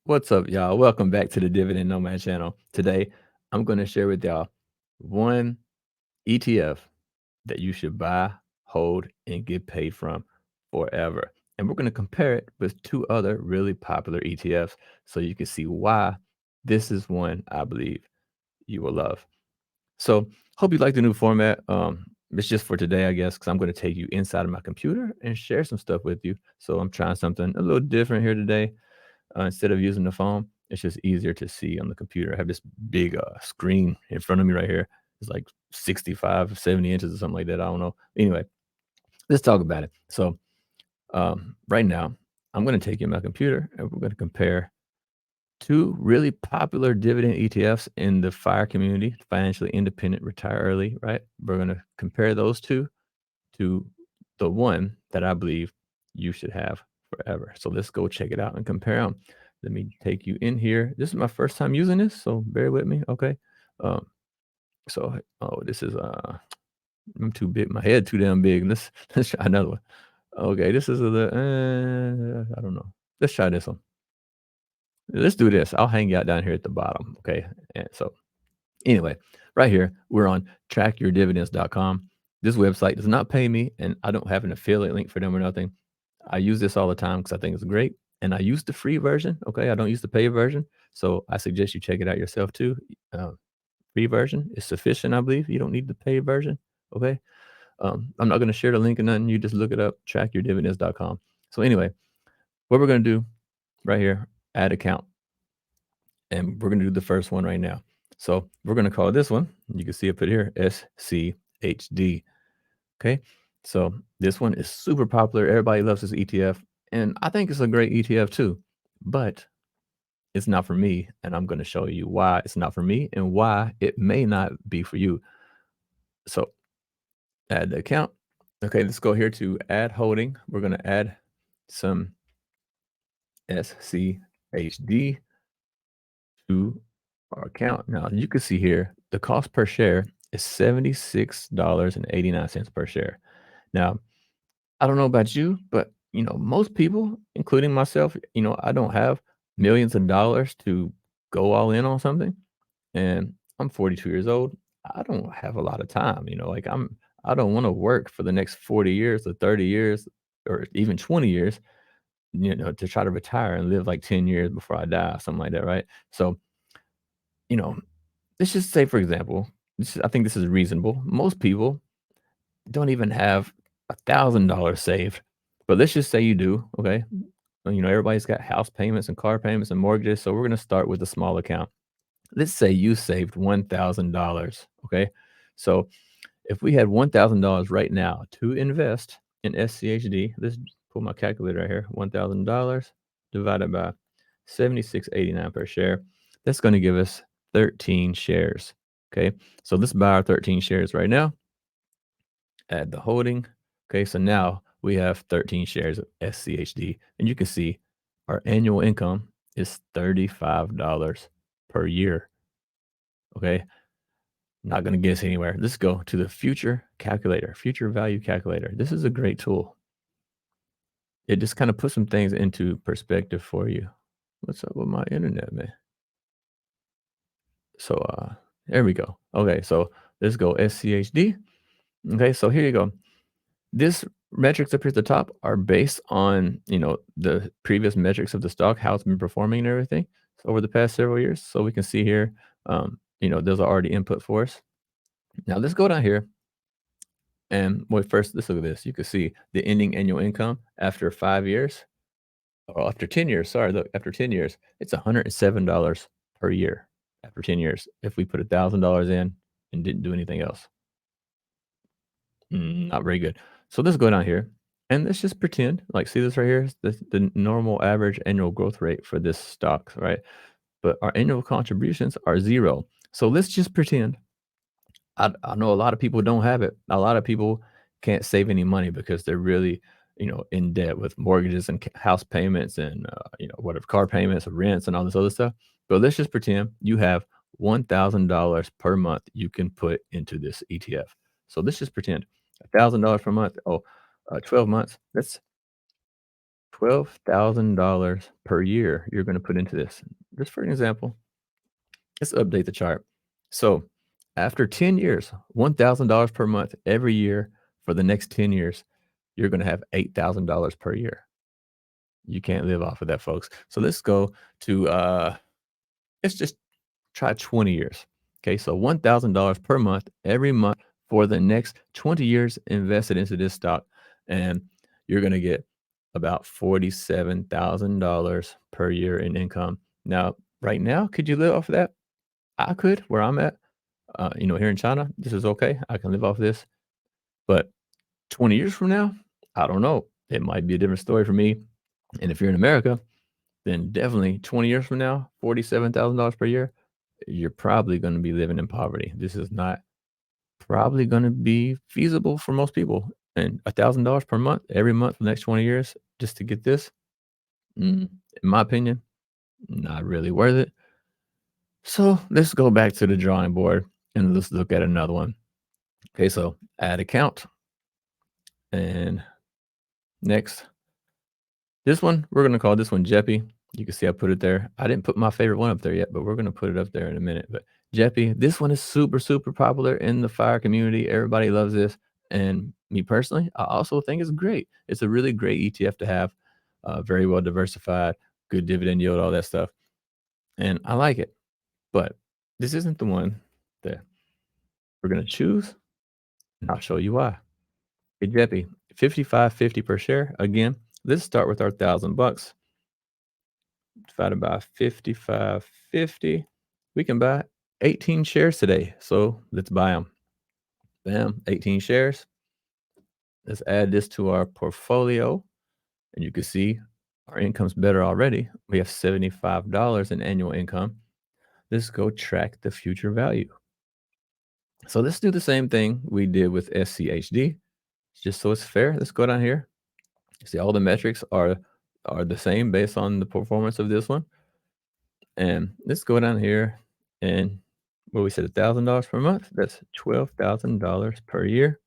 What's up, y'all? Welcome back to the Dividend Nomad channel. Today, I'm going to share with y'all one ETF that you should buy, hold, and get paid from forever. And we're going to compare it with two other really popular ETFs so you can see why this is one I believe you will love. So, hope you like the new format. It's just for today, I guess, because I'm going to take you inside of my computer and share some stuff with you. So, I'm trying something a little different here today. Instead of using the phone, it's just easier to see on the computer. I have this big screen in front of me right here. It's like 65, 70 inches or something like that. I don't know. Anyway, let's talk about it. So, right now, I'm going to take you in my computer and we're going to compare two really popular dividend ETFs in the FIRE community, financially independent, retire early, right? We're going to compare those two to the one that I believe you should have forever. So let's go check it out and compare them. Let me take you in here. This is my first time using this, so bear with me, okay? Um, this is I'm too big. My head too damn big. Let's try another one. Okay, this is the I don't know. Let's try this one. Let's do this. I'll hang you out down here at the bottom, okay? And so anyway, right here, we're on trackyourdividends.com. This website does not pay me, and I don't have an affiliate link for them or nothing. I use this all the time because I think it's great. And I use the free version. Okay. I don't use the paid version. So I suggest you check it out yourself too. Uh, Free version is sufficient, I believe. You don't need the paid version. Okay. I'm not going to share the link or nothing. You just look it up, trackyourdividends.com. So, anyway, what we're going to do right here, add account. And we're going to do the first one right now. So we're going to call this one, you can see it put here, SCHD. Okay. So this one is super popular. Everybody loves this ETF. And I think it's a great ETF too. But it's not for me. And I'm going to show you why it's not for me and why it may not be for you. So add the account. Okay. Let's go here to add holding. We're going to add some SCHD to our account. Now you can see here the cost per share is $76.89 per share. Now, I don't know about you, but most people, including myself, I don't have millions of dollars to go all in on something. And I'm 42 years old. I don't have a lot of time, like I don't want to work for the next 40 years or 30 years or even 20 years, to try to retire and live like 10 years before I die, something like that, right? So, you know, let's just say, for example, I think this is reasonable. Most people don't even have $1,000 saved, but let's just say you do, okay? Everybody's got house payments and car payments and mortgages, so we're gonna start with a small account. Let's say you saved $1,000, okay? So if we had $1,000 right now to invest in SCHD, let's pull my calculator right here. $1,000 divided by 76.89 per share. That's going to give us 13 shares. Okay. So let's buy our 13 shares right now. Add the holding. Okay. So now we have 13 shares of SCHD. And you can see our annual income is $35 per year. Okay. Not going to get us anywhere. Let's go to the future calculator, future value calculator. This is a great tool. It just kind of puts some things into perspective for you. What's up with my internet, man? So there we go. Okay, so let's go SCHD. Okay, so here you go. This metrics up here at the top are based on the previous metrics of the stock, how it's been performing and everything over the past several years. So we can see here, those are already input for us. Now let's go down here. And first, let's look at this. You can see the ending annual income after 5 years, or after 10 years. Sorry, look, after 10 years, it's $107 per year after 10 years. If we put $1,000 in and didn't do anything else, not very good. So let's go down here and let's just pretend like, see this right here, is the normal average annual growth rate for this stock, right? But our annual contributions are zero. So let's just pretend. I know a lot of people don't have it. A lot of people can't save any money because they're really, in debt with mortgages and house payments and, whatever, car payments, rents, and all this other stuff. But let's just pretend you have $1,000 per month you can put into this ETF. So let's just pretend $1,000 per month. 12 months. $12,000 per year you're gonna put into this. Just for an example, let's update the chart. So, after 10 years, $1,000 per month every year for the next 10 years, you're gonna have $8,000 per year. You can't live off of that, folks. So let's go to, let's just try 20 years. Okay, so $1,000 per month every month for the next 20 years invested into this stock, and you're gonna get about $47,000 per year in income. Now, right now, could you live off of that? I could, where I'm at. Here in China, this is okay. I can live off this. But 20 years from now, I don't know. It might be a different story for me. And if you're in America, then definitely 20 years from now, $47,000 per year, you're probably going to be living in poverty. This is not probably going to be feasible for most people. And $1,000 per month, every month for the next 20 years, just to get this, in my opinion, not really worth it. So let's go back to the drawing board and let's look at another one. Okay, so add account and next. This one, we're gonna call this one Jeppy. You can see I put it there. I didn't put my favorite one up there yet, but we're gonna put it up there in a minute. But Jeppy, this one is super, super popular in the fire community. Everybody loves this. And me personally, I also think it's great. It's a really great ETF to have, very well diversified, good dividend yield, all that stuff. And I like it. But this isn't the one that we're gonna choose, and I'll show you why. Hey, Jeppy, 55.50 per share. Again, let's start with our $1,000 divided by 55.50. We can buy 18 shares today. So let's buy them. Bam, 18 shares. Let's add this to our portfolio. And you can see our income's better already. We have $75 in annual income. Let's go track the future value. So let's do the same thing we did with SCHD. Just so it's fair, let's go down here. See, all the metrics are the same based on the performance of this one. And let's go down here and what we said, $1,000 per month. That's $12,000 per year.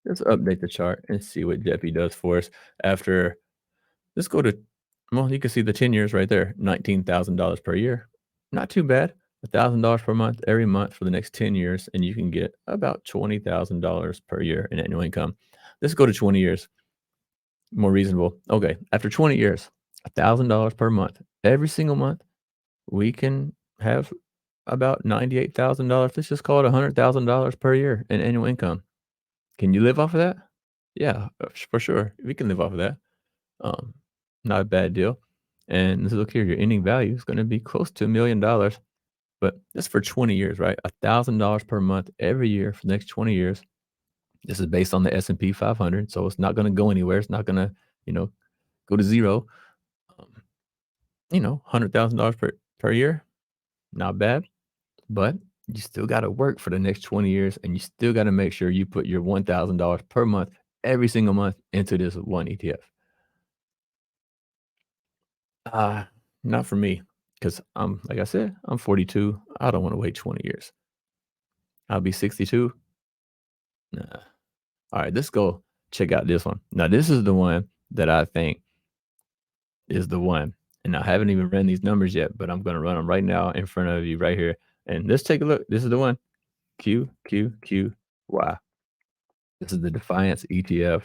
Let's update the chart and see what Jeppy does for us after. Let's go to, well, you can see the 10 years right there, $19,000 per year. Not too bad. $1,000 per month every month for the next 10 years, and you can get about $20,000 per year in annual income. Let's go to 20 years. More reasonable. Okay, after 20 years, $1,000 per month, every single month, we can have about $98,000. Let's just call it $100,000 per year in annual income. Can you live off of that? Yeah, for sure. We can live off of that. Um, Not a bad deal. And let's look here. Your ending value is going to be close to $1 million, but that's for 20 years, right? $1,000 per month every year for the next 20 years. This is based on the S&P 500, so it's not going to go anywhere. It's not going to, you know, go to zero. Um, $100,000 per year, not bad. But you still gotta work for the next 20 years, and you still gotta make sure you put your $1,000 per month, every single month into this one ETF. Uh, Not for me, because 'cause I'm like I said, I'm 42. I don't wanna wait 20 years. I'll be 62. Nah. Alright, let's go check out this one. Now, this is the one that I think is the one, and I haven't even ran these numbers yet, but I'm gonna run them right now in front of you right here, and let's take a look. This is the one. QQQY. This is the Defiance ETF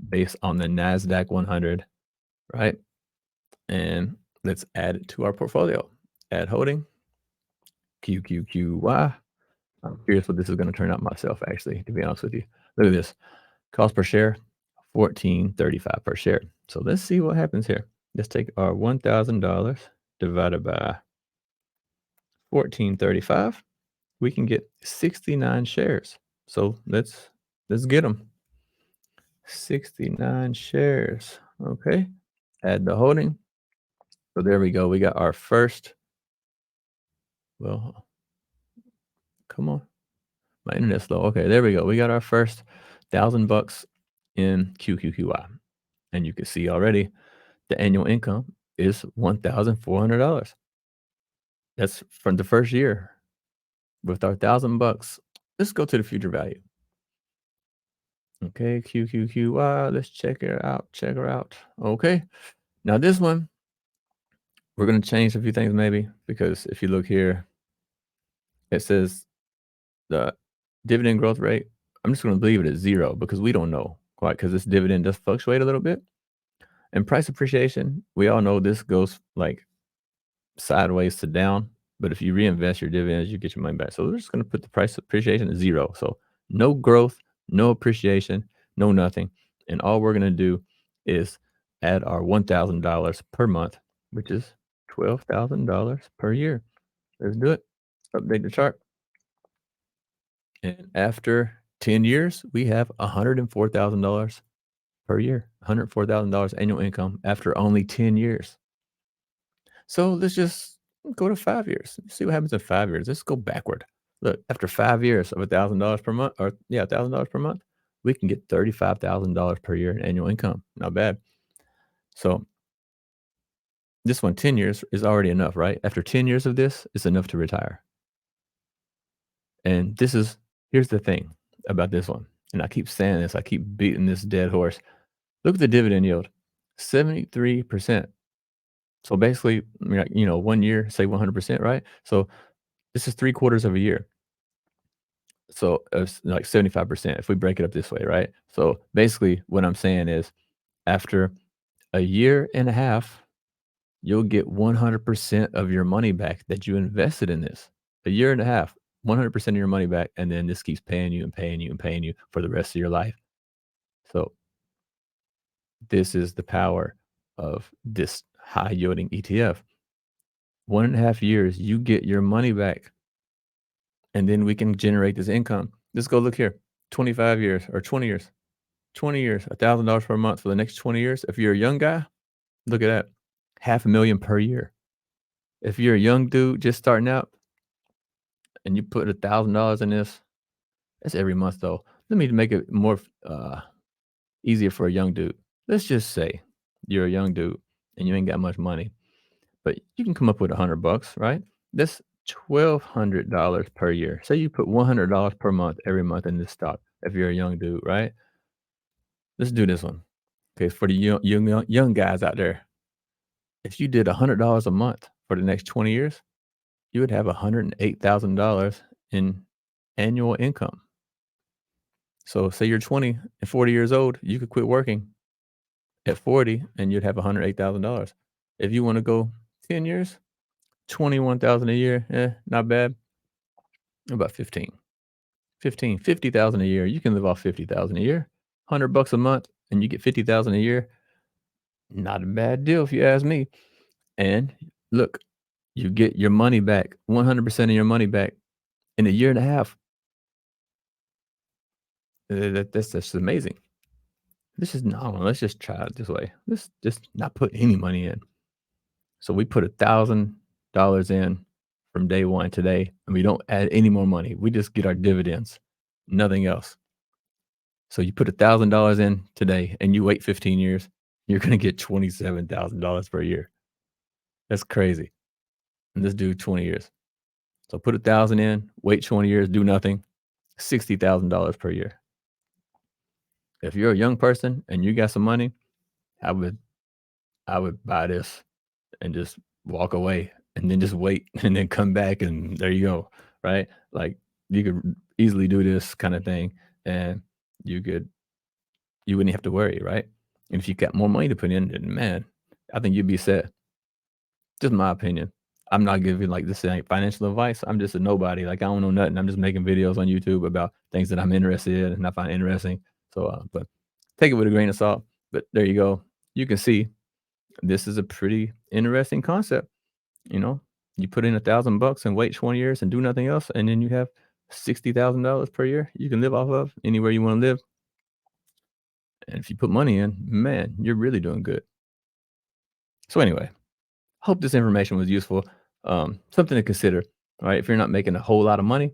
based on the NASDAQ 100, right? And let's add it to our portfolio. Add holding, QQQY. I'm curious what this is going to turn out myself, actually, to be honest with you. Look at this. Cost per share, 14.35 per share. So let's see what happens here. Let's take our $1,000 divided by 14.35. We can get 69 shares. So let's get them. 69 shares. Okay. Add the holding. So there we go. We got our first. Well, come on. My internet's slow. Okay, there we go. We got our first $1,000 in QQQY. And you can see already the annual income is $1,400. That's from the first year with our $1,000. Let's go to the future value. Okay, QQQY. Let's check her out. Check her out. Okay. Now this one, we're gonna change a few things maybe because if you look here, it says the dividend growth rate. I'm just gonna leave it at 0 because we don't know quite because this dividend does fluctuate a little bit. And price appreciation, we all know this goes like sideways to down, but if you reinvest your dividends, you get your money back. So we're just gonna put the price appreciation at 0. So no growth, no appreciation, no nothing. And all we're gonna do is add our $1,000 per month, which is $12,000 per year. Let's do it. Update the chart. And after 10 years, we have $104,000 per year, $104,000 annual income after only 10 years. So let's just go to 5 years. See what happens in 5 years. Let's go backward. Look, after 5 years of $1,000 per month, or yeah, $1,000 per month, we can get $35,000 per year in annual income. Not bad. So this one, 10 years is already enough, right? After 10 years of this, it's enough to retire. And here's the thing about this one. And I keep saying this, I keep beating this dead horse. Look at the dividend yield, 73%. So basically, I mean, like, 1 year, say 100%, right? So this is 3/4 of a year. So it's like 75% if we break it up this way, right? So basically, what I'm saying is after a year and a half, you'll get 100% of your money back that you invested in this. A year and a half, 100% of your money back. And then this keeps paying you and paying you and paying you for the rest of your life. So this is the power of this high yielding ETF. 1.5 years, you get your money back, and then we can generate this income. Let's go look here. 25 years or 20 years. 20 years, $1,000 per month for the next 20 years. If you're a young guy, look at that. 500,000 per year. If you're a young dude just starting out and you put $1,000 in this, that's every month though. Let me make it more easier for a young dude. Let's just say you're a young dude and you ain't got much money, but you can come up with $100, right? That's $1,200 per year. Say you put $100 per month every month in this stock. If you're a young dude, right? Let's do this one. Okay, for the young guys out there, if you did $100 a month for the next 20 years, you would have $108,000 in annual income. So say you're 20 and 40 years old, you could quit working at 40 and you'd have $108,000. If you want to go 10 years, 21,000 a year, not bad. About 50,000 a year. You can live off 50,000 a year. $100 a month and you get 50,000 a year. Not a bad deal if you ask me. And look, you get your money back, 100% of your money back in a year and a half. That's just amazing. This is no, let's just try it this way. Let's just not put any money in. So we put $1,000 in from day one today, and we don't add any more money. We just get our dividends, nothing else. So you put $1,000 in today, and you wait 15 years, you're gonna get $27,000 per year. That's crazy. And let's do 20 years. So put 1,000 in, wait 20 years, do nothing, $60,000 per year. If you're a young person and you got some money, I would I would buy this and just walk away and then just wait and then come back and there you go, right? Like you could easily do this kind of thing and you wouldn't have to worry, right? And if you got more money to put in, then man, I think you'd be set. Just my opinion. I'm not giving like this ain't financial advice. I'm just a nobody. Like I don't know nothing. I'm just making videos on YouTube about things that I'm interested in and I find interesting. So, but take it with a grain of salt. But there you go. You can see this is a pretty interesting concept. You know, you put in $1,000 and wait 20 years and do nothing else, and then you have $60,000 per year you can live off of anywhere you want to live. And if you put money in, man, you're really doing good. So anyway, hope this information was useful. Something to consider. All right, if you're not making a whole lot of money,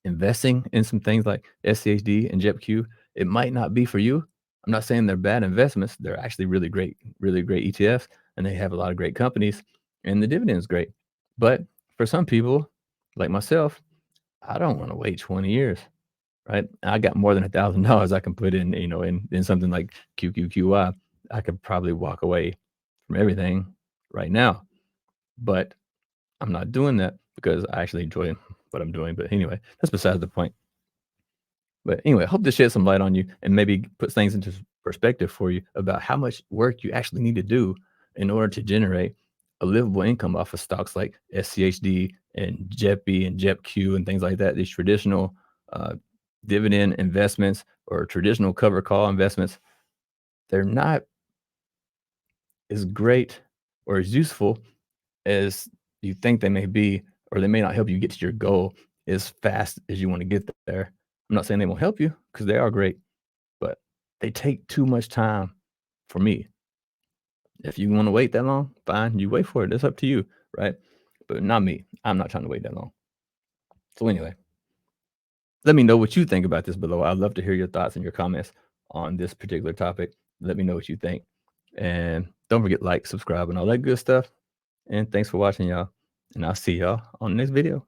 investing in some things like SCHD and JEPQ, it might not be for you. I'm not saying they're bad investments. They're actually really great ETFs, and they have a lot of great companies, and the dividend is great. But for some people, like myself, I don't want to wait 20 years. right? I got more than $1,000 I can put in, in something like QQQY. I could probably walk away from everything right now, but I'm not doing that because I actually enjoy what I'm doing. But anyway, that's besides the point. But anyway, I hope this shed some light on you and maybe puts things into perspective for you about how much work you actually need to do in order to generate a livable income off of stocks like SCHD and JEPI and JEPQ and things like that. These traditional uh, dividend investments or traditional cover call investments, they're not as great or as useful as you think they may be, or they may not help you get to your goal as fast as you want to get there. I'm not saying they won't help you because they are great, but they take too much time for me. If you wanna wait that long, fine, you wait for it, it's up to you, right? But not me, I'm not trying to wait that long. So anyway, let me know what you think about this below. I'd love to hear your thoughts and your comments on this particular topic. Let me know what you think, and don't forget like, subscribe, and all that good stuff, and thanks for watching, y'all, and I'll see y'all on the next video.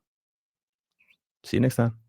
See you next time.